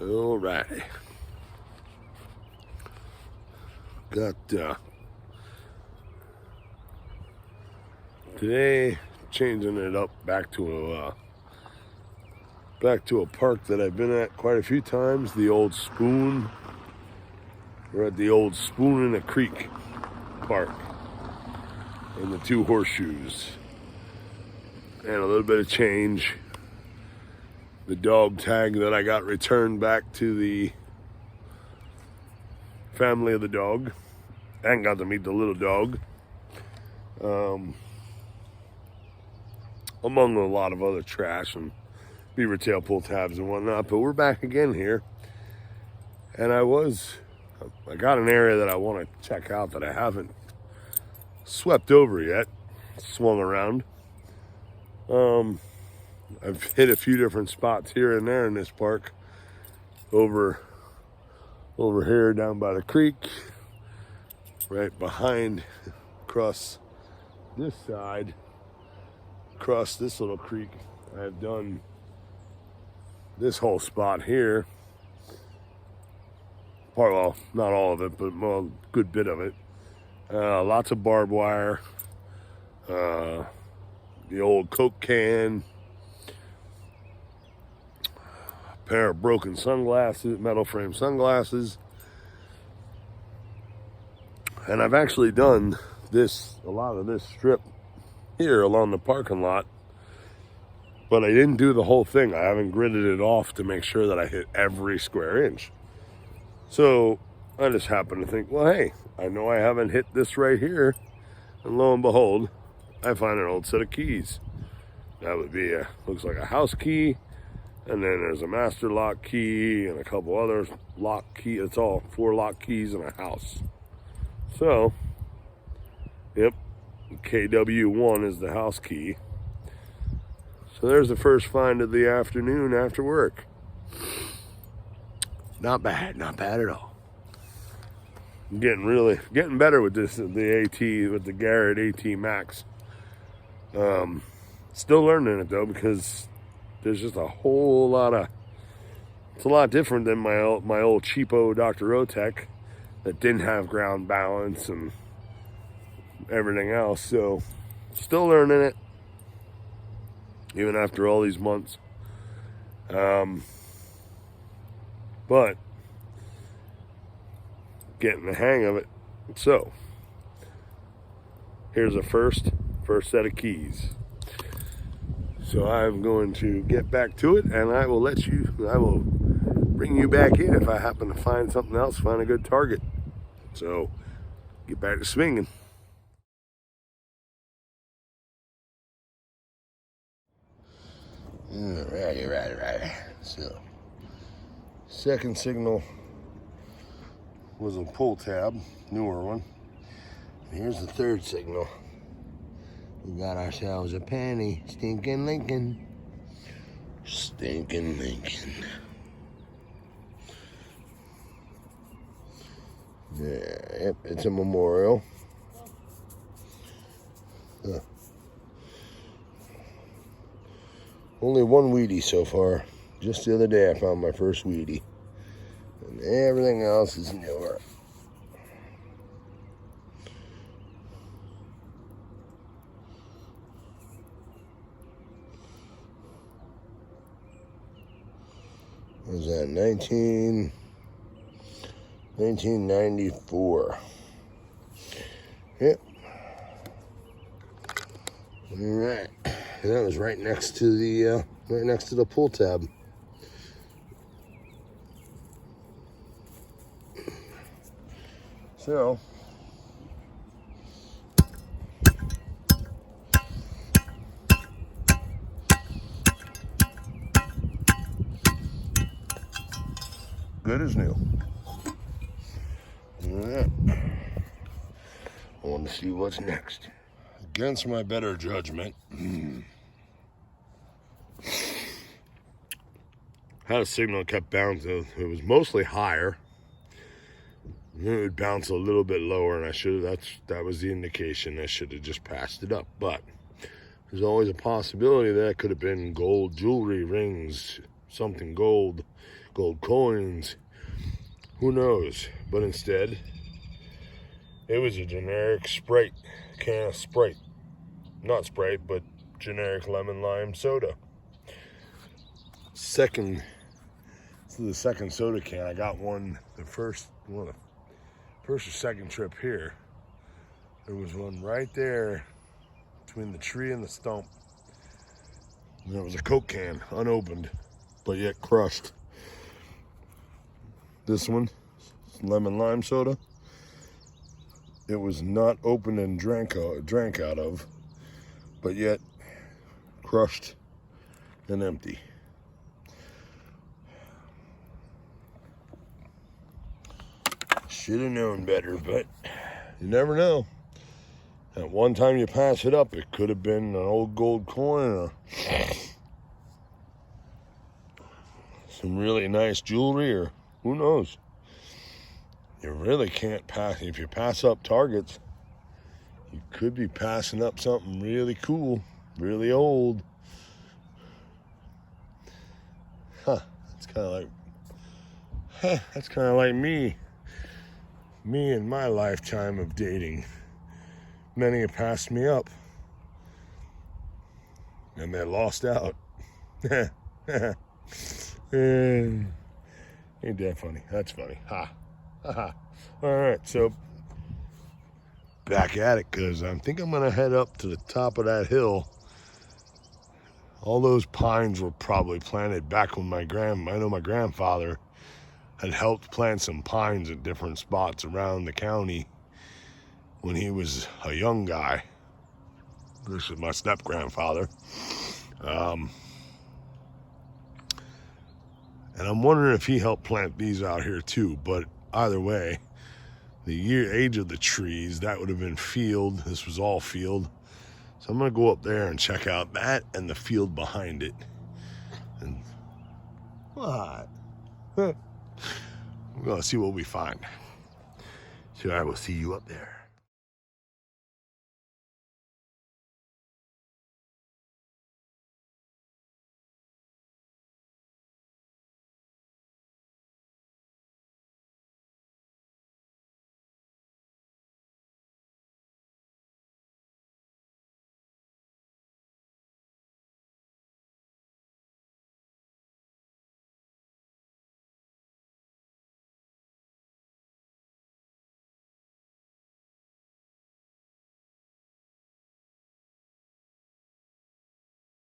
All right. Got today changing it up back to a park that I've been at quite a few times. The Old Spoon. We're at the Old Spoon in a Creek Park in the Two Horseshoes, and a little bit of change. The dog tag that I got returned back to the family of the dog. I hadn't got to meet the little dog. Among a lot of other trash and beaver tail pull tabs and whatnot. But we're back again here. And I got an area that I want to check out that I haven't swept over yet. Swung around. I've hit a few different spots here and there in this park. Over here down by the creek. Right behind, across this side, across this little creek. I've done this whole spot here. Well, not all of it, but a good bit of it. Lots of barbed wire. The old Coke can. A pair of broken sunglasses, metal frame sunglasses. And I've actually done a lot of this strip here along the parking lot. But I didn't do the whole thing. I haven't gridded it off to make sure that I hit every square inch. So I just happened to think, well, hey, I know I haven't hit this right here. And lo and behold, I find an old set of keys. That would be looks like a house key. And then there's a master lock key and a couple other lock keys. It's all 4 lock keys in a house. So, yep, KW1 is the house key. So there's the first find of the afternoon after work. Not bad at all. I'm getting better with this, with the Garrett AT Max. Still learning it though, because there's just a whole lot it's a lot different than my old cheapo Dr. Rotec that didn't have ground balance and everything else. So still learning it, even after all these months. But getting the hang of it. So here's the first set of keys. So I'm going to get back to it, and I will bring you back in if I happen to find something else, find a good target. So get back to swinging. Right. So second signal was a pull tab, newer one. And here's the third signal. We got ourselves a penny. Stinking Lincoln. Yeah, yep, it's a memorial. Only one Wheatie so far. Just the other day I found my first Wheatie. And everything else is newer. What was that? 1994. Yep. All right. And that was right next to the pull tab. So good as new. All right. I want to see what's next. Against my better judgment, had a signal that kept bouncing. It was mostly higher. It would bounce a little bit lower, and that was the indication. I should have just passed it up. But there's always a possibility that it could have been gold jewelry, rings, something gold, gold coins. Who knows? But instead, it was a generic Sprite, can of Sprite. Not Sprite, but generic lemon lime soda. This is the second soda can. I got one, the first or second trip here. There was one right there between the tree and the stump. And it was a Coke can, unopened, but yet crushed. This one, lemon lime soda. It was not opened and drank out of, but yet crushed and empty. Should have known better, but you never know. At one time you pass it up, it could have been an old gold coin or some really nice jewelry, or who knows. You really can't pass. If you pass up targets, you could be passing up something really cool, really old. That's kind of like me in my lifetime of dating. Many have passed me up, and they lost out. Ain't that funny? That's funny. Ha. Ha. All right, so back at it, because I think I'm going to head up to the top of that hill. All those pines were probably planted back when I know my grandfather had helped plant some pines at different spots around the county when he was a young guy. This is my step-grandfather. And I'm wondering if he helped plant these out here too, but either way, the age of the trees, that would have been field. This was all field. So I'm gonna go up there and check out that and the field behind it. And what? We're gonna see what we find. So I will see you up there.